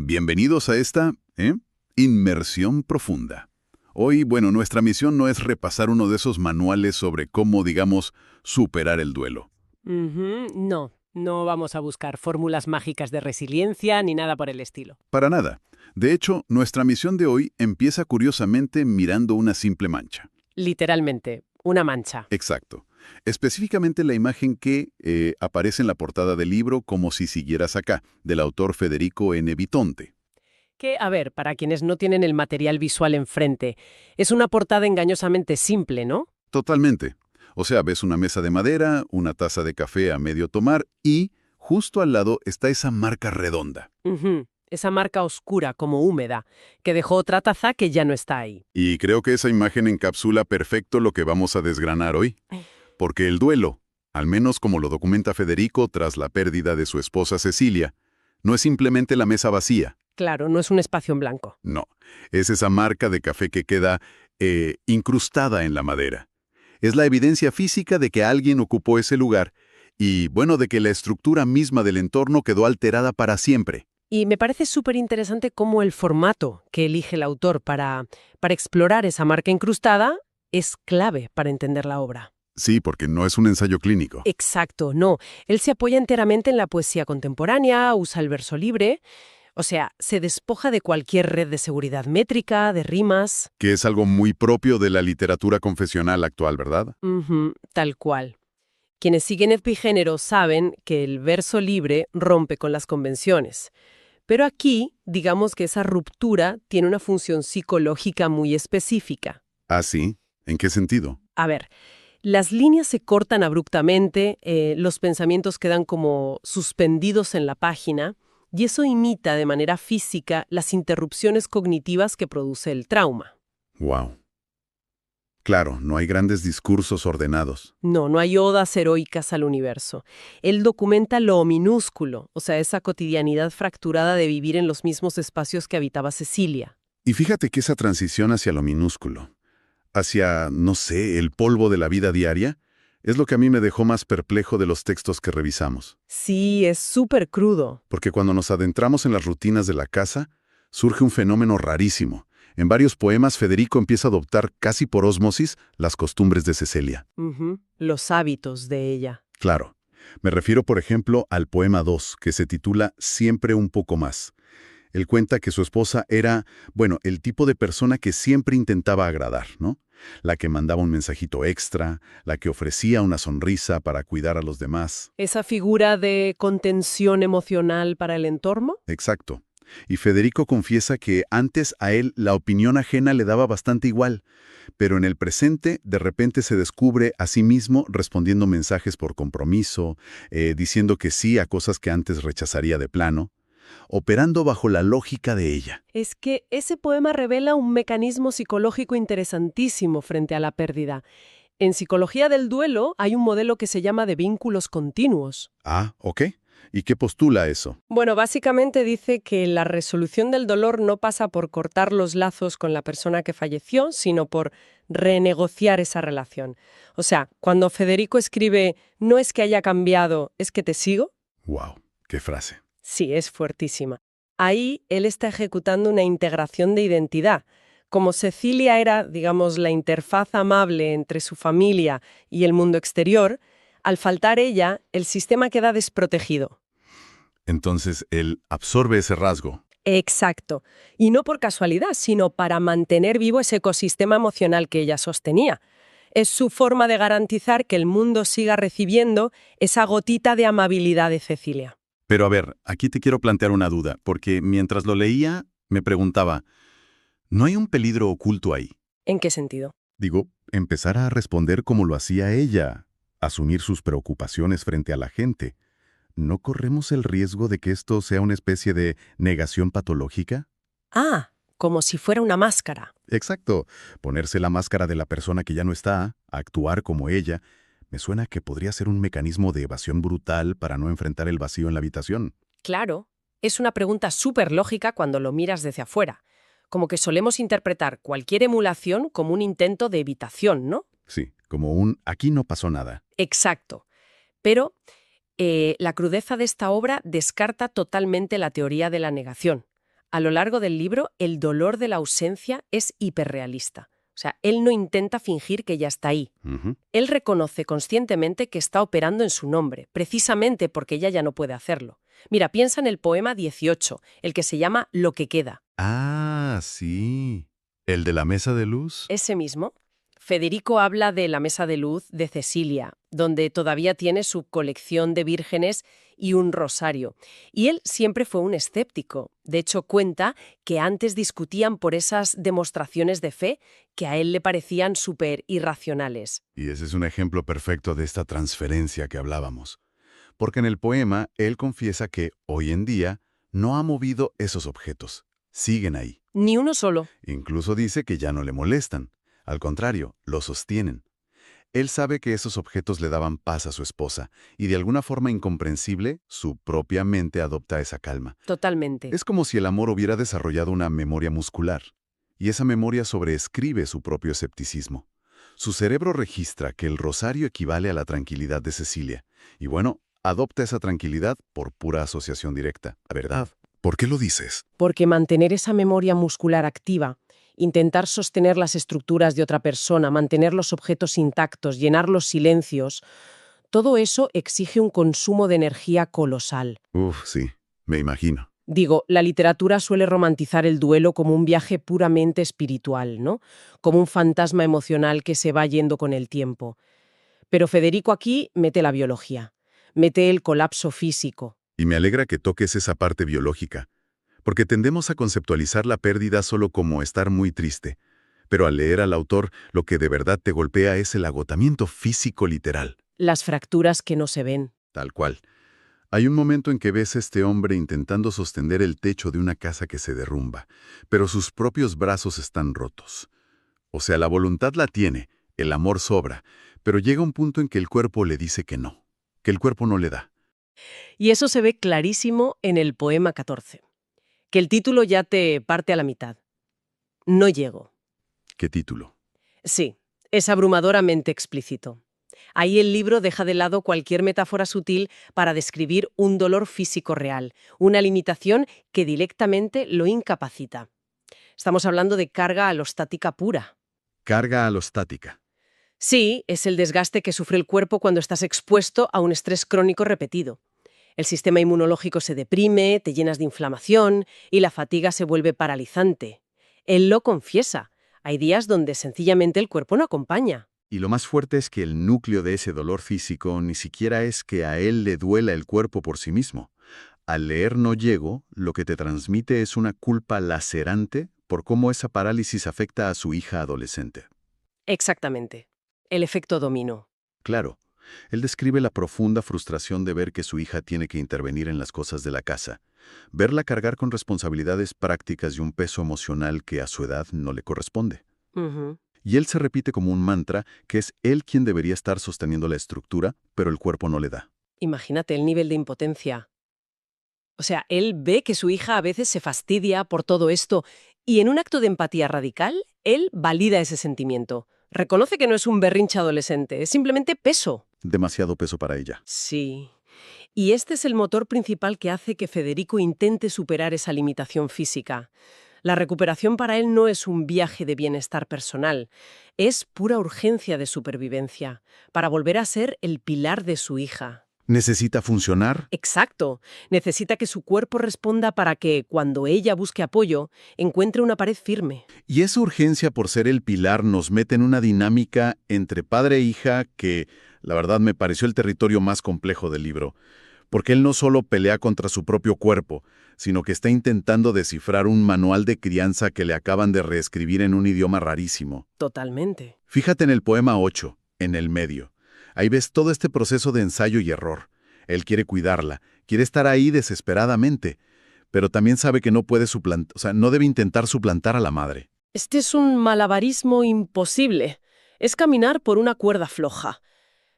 Bienvenidos a esta inmersión profunda. Hoy, nuestra misión no es repasar uno de esos manuales sobre cómo, digamos, superar el duelo. No vamos a buscar fórmulas mágicas de resiliencia ni nada por el estilo. Para nada. De hecho, nuestra misión de hoy empieza curiosamente mirando una simple mancha. Literalmente, una mancha. Exacto. Específicamente la imagen que aparece en la portada del libro Como si siguieras acá, del autor Federico N. Vitonte. Que, a ver, para quienes no tienen el material visual enfrente, es una portada engañosamente simple, ¿no? Totalmente. O sea, ves una mesa de madera, una taza de café a medio tomar y justo al lado está esa marca redonda. Esa marca oscura, como húmeda, que dejó otra taza que ya no está ahí. Y creo que esa imagen encapsula perfecto lo que vamos a desgranar hoy. Porque el duelo, al menos como lo documenta Federico tras la pérdida de su esposa Cecilia, no es simplemente la mesa vacía. Claro, no es un espacio en blanco. No, es esa marca de café que queda incrustada en la madera. Es la evidencia física de que alguien ocupó ese lugar y, de que la estructura misma del entorno quedó alterada para siempre. Y me parece súper interesante cómo el formato que elige el autor para explorar esa marca incrustada es clave para entender la obra. Sí, porque no es un ensayo clínico. Exacto, no. Él se apoya enteramente en la poesía contemporánea, usa el verso libre, o sea, se despoja de cualquier red de seguridad métrica, de rimas. Que es algo muy propio de la literatura confesional actual, ¿verdad? Tal cual. Quienes siguen epigénero saben que el verso libre rompe con las convenciones. Pero aquí, digamos que esa ruptura tiene una función psicológica muy específica. ¿Ah, sí? ¿En qué sentido? A ver, las líneas se cortan abruptamente, los pensamientos quedan como suspendidos en la página, y eso imita de manera física las interrupciones cognitivas que produce el trauma. Wow. Claro, no hay grandes discursos ordenados. No hay odas heroicas al universo. Él documenta lo minúsculo, o sea, esa cotidianidad fracturada de vivir en los mismos espacios que habitaba Cecilia. Y fíjate que esa transición hacia lo minúsculo, hacia, no sé, el polvo de la vida diaria, es lo que a mí me dejó más perplejo de los textos que revisamos. Sí, es súper crudo. Porque cuando nos adentramos en las rutinas de la casa, surge un fenómeno rarísimo. En varios poemas, Federico empieza a adoptar casi por ósmosis las costumbres de Cecilia. Los hábitos de ella. Claro. Me refiero, por ejemplo, al poema 2, que se titula Siempre un poco más. Él cuenta que su esposa era, el tipo de persona que siempre intentaba agradar, ¿no? La que mandaba un mensajito extra, la que ofrecía una sonrisa para cuidar a los demás. ¿Esa figura de contención emocional para el entorno? Exacto. Y Federico confiesa que antes a él la opinión ajena le daba bastante igual, pero en el presente de repente se descubre a sí mismo respondiendo mensajes por compromiso, diciendo que sí a cosas que antes rechazaría de plano, operando bajo la lógica de ella. Es que ese poema revela un mecanismo psicológico interesantísimo frente a la pérdida. En psicología del duelo hay un modelo que se llama de vínculos continuos. Ah, ¿ok? ¿Y qué postula eso? Bueno, básicamente dice que la resolución del dolor no pasa por cortar los lazos con la persona que falleció, sino por renegociar esa relación. O sea, cuando Federico escribe «no es que haya cambiado, es que te sigo». ¡Wow! ¡Qué frase! Sí, es fuertísima. Ahí él está ejecutando una integración de identidad. Como Cecilia era, digamos, la interfaz amable entre su familia y el mundo exterior, al faltar ella, el sistema queda desprotegido. Entonces, él absorbe ese rasgo. Exacto. Y no por casualidad, sino para mantener vivo ese ecosistema emocional que ella sostenía. Es su forma de garantizar que el mundo siga recibiendo esa gotita de amabilidad de Cecilia. Pero a ver, aquí te quiero plantear una duda, porque mientras lo leía, me preguntaba, ¿no hay un peligro oculto ahí? ¿En qué sentido? Digo, empezar a responder como lo hacía ella, asumir sus preocupaciones frente a la gente. ¿No corremos el riesgo de que esto sea una especie de negación patológica? Ah, como si fuera una máscara. Exacto. Ponerse la máscara de la persona que ya no está, actuar como ella, me suena que podría ser un mecanismo de evasión brutal para no enfrentar el vacío en la habitación. Claro, es una pregunta súper lógica cuando lo miras desde afuera. Como que solemos interpretar cualquier emulación como un intento de evitación, ¿no? Sí, como un aquí no pasó nada. Exacto. Pero la crudeza de esta obra descarta totalmente la teoría de la negación. A lo largo del libro, el dolor de la ausencia es hiperrealista. O sea, él no intenta fingir que ya está ahí. Ujú. Él reconoce conscientemente que está operando en su nombre, precisamente porque ella ya no puede hacerlo. Mira, piensa en el poema 18, el que se llama Lo que queda. Ah, sí. ¿El de la mesa de luz? Ese mismo. Federico habla de la mesa de luz de Cecilia, donde todavía tiene su colección de vírgenes y un rosario. Y él siempre fue un escéptico. De hecho, cuenta que antes discutían por esas demostraciones de fe que a él le parecían súper irracionales. Y ese es un ejemplo perfecto de esta transferencia que hablábamos. Porque en el poema él confiesa que, hoy en día, no ha movido esos objetos. Siguen ahí. Ni uno solo. Incluso dice que ya no le molestan. Al contrario, lo sostienen. Él sabe que esos objetos le daban paz a su esposa, y de alguna forma incomprensible, su propia mente adopta esa calma. Totalmente. Es como si el amor hubiera desarrollado una memoria muscular, y esa memoria sobreescribe su propio escepticismo. Su cerebro registra que el rosario equivale a la tranquilidad de Cecilia, y bueno, adopta esa tranquilidad por pura asociación directa. La verdad. ¿Por qué lo dices? Porque mantener esa memoria muscular activa, intentar sostener las estructuras de otra persona, mantener los objetos intactos, llenar los silencios, todo eso exige un consumo de energía colosal. Uf, sí, me imagino. Digo, la literatura suele romantizar el duelo como un viaje puramente espiritual, ¿no? Como un fantasma emocional que se va yendo con el tiempo. Pero Federico aquí mete la biología, mete el colapso físico. Y me alegra que toques esa parte biológica, porque tendemos a conceptualizar la pérdida solo como estar muy triste. Pero al leer al autor, lo que de verdad te golpea es el agotamiento físico literal. Las fracturas que no se ven. Tal cual. Hay un momento en que ves a este hombre intentando sostener el techo de una casa que se derrumba, pero sus propios brazos están rotos. O sea, la voluntad la tiene, el amor sobra, pero llega un punto en que el cuerpo le dice que no, que el cuerpo no le da. Y eso se ve clarísimo en el poema 14, que el título ya te parte a la mitad. No llego. ¿Qué título? Sí, es abrumadoramente explícito. Ahí el libro deja de lado cualquier metáfora sutil para describir un dolor físico real, una limitación que directamente lo incapacita. Estamos hablando de carga alostática pura. Carga alostática. Sí, es el desgaste que sufre el cuerpo cuando estás expuesto a un estrés crónico repetido. El sistema inmunológico se deprime, te llenas de inflamación y la fatiga se vuelve paralizante. Él lo confiesa. Hay días donde sencillamente el cuerpo no acompaña. Y lo más fuerte es que el núcleo de ese dolor físico ni siquiera es que a él le duela el cuerpo por sí mismo. Al leer No llego, lo que te transmite es una culpa lacerante por cómo esa parálisis afecta a su hija adolescente. Exactamente. El efecto dominó. Claro, él describe la profunda frustración de ver que su hija tiene que intervenir en las cosas de la casa, verla cargar con responsabilidades prácticas y un peso emocional que a su edad no le corresponde. Ujú. Y él se repite como un mantra que es él quien debería estar sosteniendo la estructura, pero el cuerpo no le da. Imagínate el nivel de impotencia. O sea, él ve que su hija a veces se fastidia por todo esto y en un acto de empatía radical, él valida ese sentimiento. Reconoce que no es un berrinche adolescente, es simplemente peso. Demasiado peso para ella. Sí. Y este es el motor principal que hace que Federico intente superar esa limitación física. La recuperación para él no es un viaje de bienestar personal, es pura urgencia de supervivencia, para volver a ser el pilar de su hija. ¿Necesita funcionar? Exacto. Necesita que su cuerpo responda para que, cuando ella busque apoyo, encuentre una pared firme. Y esa urgencia por ser el pilar nos mete en una dinámica entre padre e hija que, la verdad, me pareció el territorio más complejo del libro. Porque él no solo pelea contra su propio cuerpo, sino que está intentando descifrar un manual de crianza que le acaban de reescribir en un idioma rarísimo. Totalmente. Fíjate en el poema 8, en el medio. Ahí ves todo este proceso de ensayo y error. Él quiere cuidarla, quiere estar ahí desesperadamente, pero también sabe que no puede no debe intentar suplantar a la madre. Este es un malabarismo imposible. Es caminar por una cuerda floja.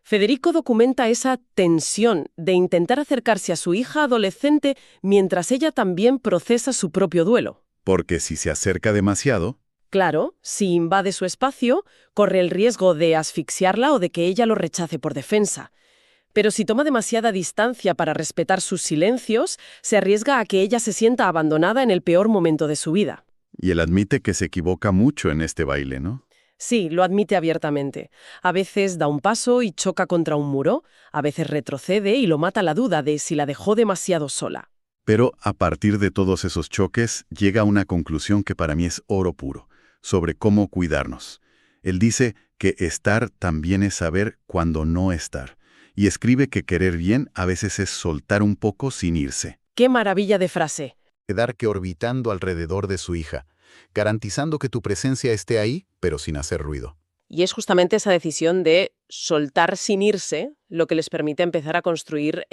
Federico documenta esa tensión de intentar acercarse a su hija adolescente mientras ella también procesa su propio duelo. Porque si se acerca demasiado, Claro, si invade su espacio, corre el riesgo de asfixiarla o de que ella lo rechace por defensa. Pero si toma demasiada distancia para respetar sus silencios, se arriesga a que ella se sienta abandonada en el peor momento de su vida. Y él admite que se equivoca mucho en este baile, ¿no? Sí, lo admite abiertamente. A veces da un paso y choca contra un muro, a veces retrocede y lo mata la duda de si la dejó demasiado sola. Pero a partir de todos esos choques, llega a una conclusión que para mí es oro puro, sobre cómo cuidarnos. Él dice que estar también es saber cuándo no estar. Y escribe que querer bien a veces es soltar un poco sin irse. ¡Qué maravilla de frase! Quedar que orbitando alrededor de su hija, garantizando que tu presencia esté ahí, pero sin hacer ruido. Y es justamente esa decisión de soltar sin irse lo que les permite empezar a construir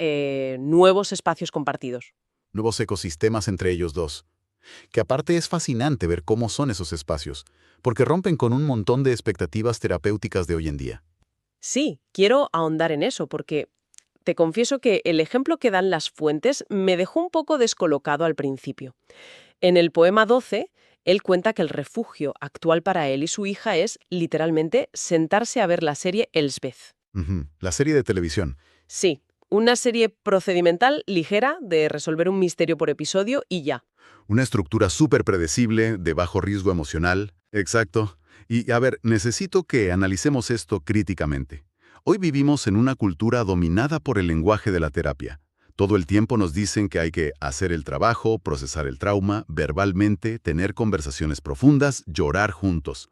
nuevos espacios compartidos. Nuevos ecosistemas entre ellos dos. Que aparte es fascinante ver cómo son esos espacios, porque rompen con un montón de expectativas terapéuticas de hoy en día. Sí, quiero ahondar en eso porque te confieso que el ejemplo que dan las fuentes me dejó un poco descolocado al principio. En el poema 12, él cuenta que el refugio actual para él y su hija es, literalmente, sentarse a ver la serie Elsbeth. La serie de televisión. Sí, una serie procedimental ligera de resolver un misterio por episodio y ya. Una estructura súper predecible, de bajo riesgo emocional. Exacto. Y a ver, necesito que analicemos esto críticamente. Hoy vivimos en una cultura dominada por el lenguaje de la terapia. Todo el tiempo nos dicen que hay que hacer el trabajo, procesar el trauma, verbalmente, tener conversaciones profundas, llorar juntos.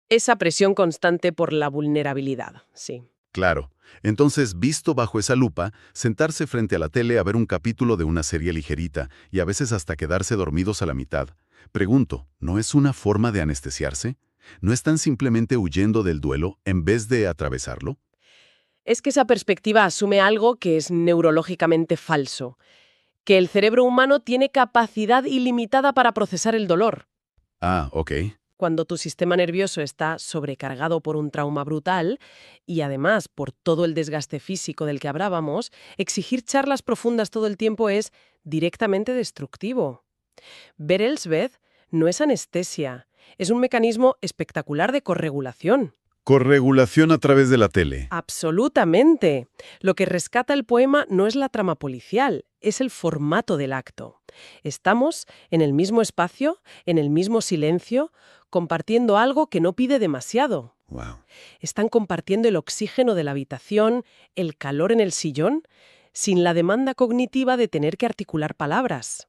Esa presión constante por la vulnerabilidad, sí. Claro. Entonces, visto bajo esa lupa, sentarse frente a la tele a ver un capítulo de una serie ligerita y a veces hasta quedarse dormidos a la mitad. Pregunto, ¿no es una forma de anestesiarse? ¿No están simplemente huyendo del duelo en vez de atravesarlo? Es que esa perspectiva asume algo que es neurológicamente falso, que el cerebro humano tiene capacidad ilimitada para procesar el dolor. Ah, ok. Cuando tu sistema nervioso está sobrecargado por un trauma brutal y además por todo el desgaste físico del que hablábamos, exigir charlas profundas todo el tiempo es directamente destructivo. Ver Elsbeth no es anestesia, es un mecanismo espectacular de corregulación. Corregulación a través de la tele. Absolutamente. Lo que rescata el poema no es la trama policial, es el formato del acto. Estamos en el mismo espacio, en el mismo silencio, compartiendo algo que no pide demasiado. Wow. Están compartiendo el oxígeno de la habitación, el calor en el sillón, sin la demanda cognitiva de tener que articular palabras.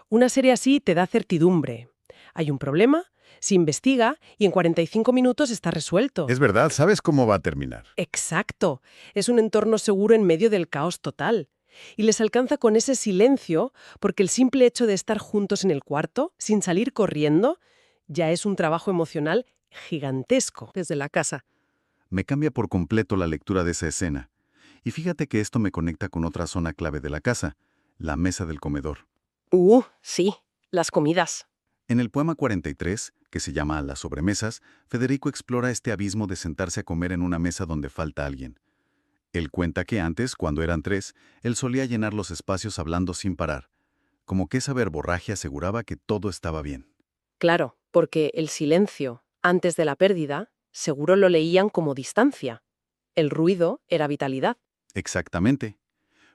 Una serie así te da certidumbre. Hay un problema, se investiga y en 45 minutos está resuelto. Es verdad, ¿sabes cómo va a terminar? Exacto. Es un entorno seguro en medio del caos total. Y les alcanza con ese silencio porque el simple hecho de estar juntos en el cuarto, sin salir corriendo, ya es un trabajo emocional gigantesco desde la casa. Me cambia por completo la lectura de esa escena. Y fíjate que esto me conecta con otra zona clave de la casa, la mesa del comedor. Sí, las comidas. En el poema 43, que se llama Las sobremesas, Federico explora este abismo de sentarse a comer en una mesa donde falta alguien. Él cuenta que antes, cuando eran tres, él solía llenar los espacios hablando sin parar, como que esa verborragia aseguraba que todo estaba bien. Claro, porque el silencio, antes de la pérdida, seguro lo leían como distancia. El ruido era vitalidad. Exactamente.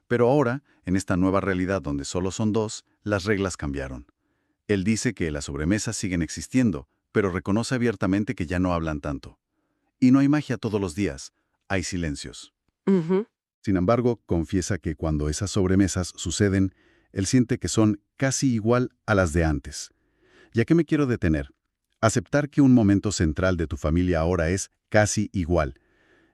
Pero ahora, en esta nueva realidad donde solo son dos, las reglas cambiaron. Él dice que las sobremesas siguen existiendo, pero reconoce abiertamente que ya no hablan tanto. Y no hay magia todos los días, hay silencios. Ujú. Sin embargo, confiesa que cuando esas sobremesas suceden, él siente que son casi igual a las de antes. ¿Y a qué me quiero detener? Aceptar que un momento central de tu familia ahora es casi igual.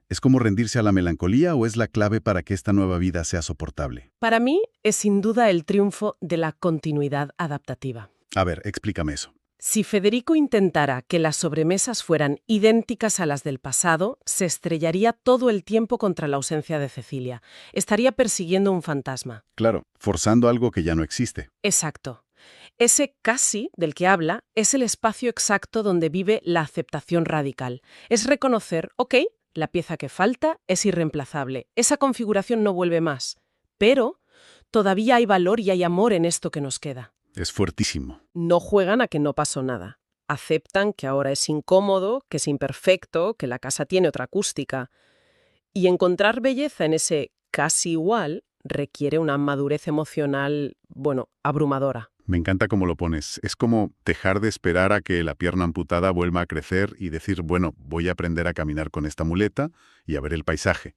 ¿Es como rendirse a la melancolía o es la clave para que esta nueva vida sea soportable? Para mí es sin duda el triunfo de la continuidad adaptativa. A ver, explícame eso. Si Federico intentara que las sobremesas fueran idénticas a las del pasado, se estrellaría todo el tiempo contra la ausencia de Cecilia. Estaría persiguiendo un fantasma. Claro, forzando algo que ya no existe. Exacto. Ese casi del que habla es el espacio exacto donde vive la aceptación radical. Es reconocer, ok, la pieza que falta es irreemplazable. Esa configuración no vuelve más. Pero todavía hay valor y hay amor en esto que nos queda. Es fuertísimo. No juegan a que no pasó nada. Aceptan que ahora es incómodo, que es imperfecto, que la casa tiene otra acústica. Y encontrar belleza en ese casi igual, requiere una madurez emocional, bueno, abrumadora. Me encanta cómo lo pones. Es como dejar de esperar a que la pierna amputada vuelva a crecer y decir, bueno, voy a aprender a caminar con esta muleta y a ver el paisaje.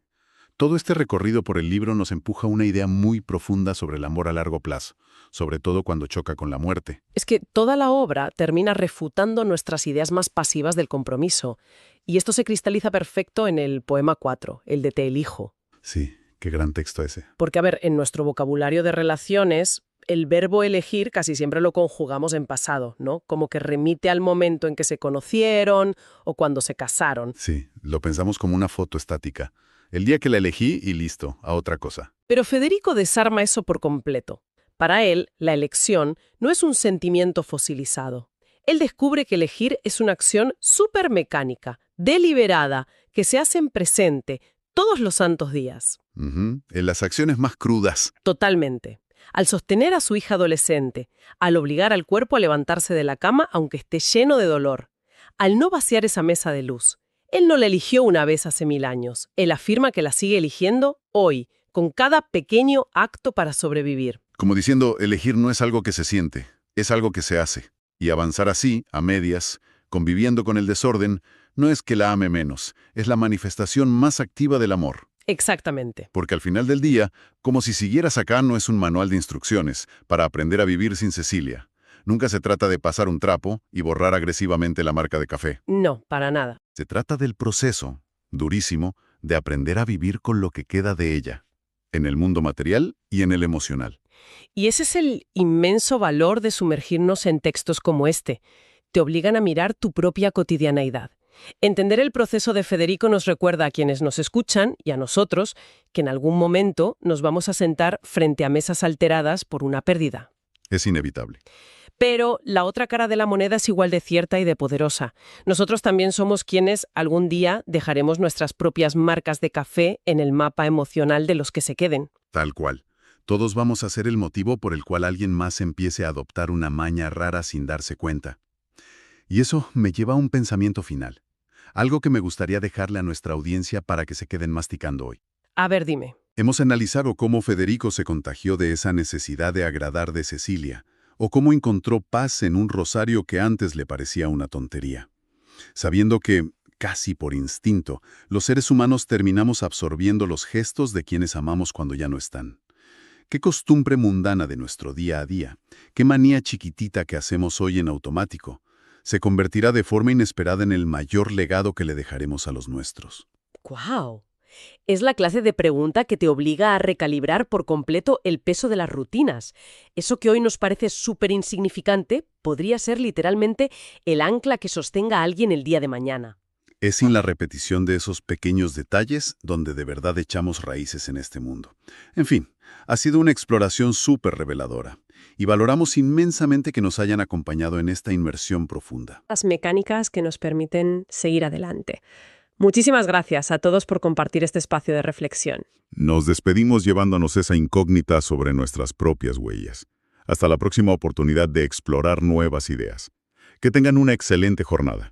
Todo este recorrido por el libro nos empuja a una idea muy profunda sobre el amor a largo plazo, sobre todo cuando choca con la muerte. Es que toda la obra termina refutando nuestras ideas más pasivas del compromiso. Y esto se cristaliza perfecto en el poema 4, el de Te elijo. Sí, qué gran texto ese. Porque, a ver, en nuestro vocabulario de relaciones, el verbo elegir casi siempre lo conjugamos en pasado, ¿no? Como que remite al momento en que se conocieron o cuando se casaron. Sí, lo pensamos como una foto estática. El día que la elegí y listo, a otra cosa. Pero Federico desarma eso por completo. Para él, la elección no es un sentimiento fosilizado. Él descubre que elegir es una acción súper mecánica, deliberada, que se hace en presente, todos los santos días. En las acciones más crudas. Totalmente. Al sostener a su hija adolescente, al obligar al cuerpo a levantarse de la cama aunque esté lleno de dolor, al no vaciar esa mesa de luz. Él no la eligió una vez hace 1000 años. Él afirma que la sigue eligiendo hoy, con cada pequeño acto para sobrevivir. Como diciendo, elegir no es algo que se siente, es algo que se hace. Y avanzar así, a medias, conviviendo con el desorden, no es que la ame menos, es la manifestación más activa del amor. Exactamente. Porque al final del día, como si siguieras acá, no es un manual de instrucciones para aprender a vivir sin Cecilia. Nunca se trata de pasar un trapo y borrar agresivamente la marca de café. No, para nada. Se trata del proceso, durísimo, de aprender a vivir con lo que queda de ella, en el mundo material y en el emocional. Y ese es el inmenso valor de sumergirnos en textos como este. Te obligan a mirar tu propia cotidianeidad. Entender el proceso de Federico nos recuerda a quienes nos escuchan y a nosotros que en algún momento nos vamos a sentar frente a mesas alteradas por una pérdida. Es inevitable. Pero la otra cara de la moneda es igual de cierta y de poderosa. Nosotros también somos quienes algún día dejaremos nuestras propias marcas de café en el mapa emocional de los que se queden. Tal cual. Todos vamos a ser el motivo por el cual alguien más empiece a adoptar una maña rara sin darse cuenta. Y eso me lleva a un pensamiento final. Algo que me gustaría dejarle a nuestra audiencia para que se queden masticando hoy. A ver, dime. Hemos analizado cómo Federico se contagió de esa necesidad de agradar de Cecilia, o cómo encontró paz en un rosario que antes le parecía una tontería. Sabiendo que, casi por instinto, los seres humanos terminamos absorbiendo los gestos de quienes amamos cuando ya no están. ¿Qué costumbre mundana de nuestro día a día, qué manía chiquitita que hacemos hoy en automático, se convertirá de forma inesperada en el mayor legado que le dejaremos a los nuestros? ¡Guau! Es la clase de pregunta que te obliga a recalibrar por completo el peso de las rutinas. Eso que hoy nos parece súper insignificante podría ser literalmente el ancla que sostenga a alguien el día de mañana. Es sin la repetición de esos pequeños detalles donde de verdad echamos raíces en este mundo. En fin, ha sido una exploración súper reveladora y valoramos inmensamente que nos hayan acompañado en esta inmersión profunda. Las mecánicas que nos permiten seguir adelante. Muchísimas gracias a todos por compartir este espacio de reflexión. Nos despedimos llevándonos esa incógnita sobre nuestras propias huellas. Hasta la próxima oportunidad de explorar nuevas ideas. Que tengan una excelente jornada.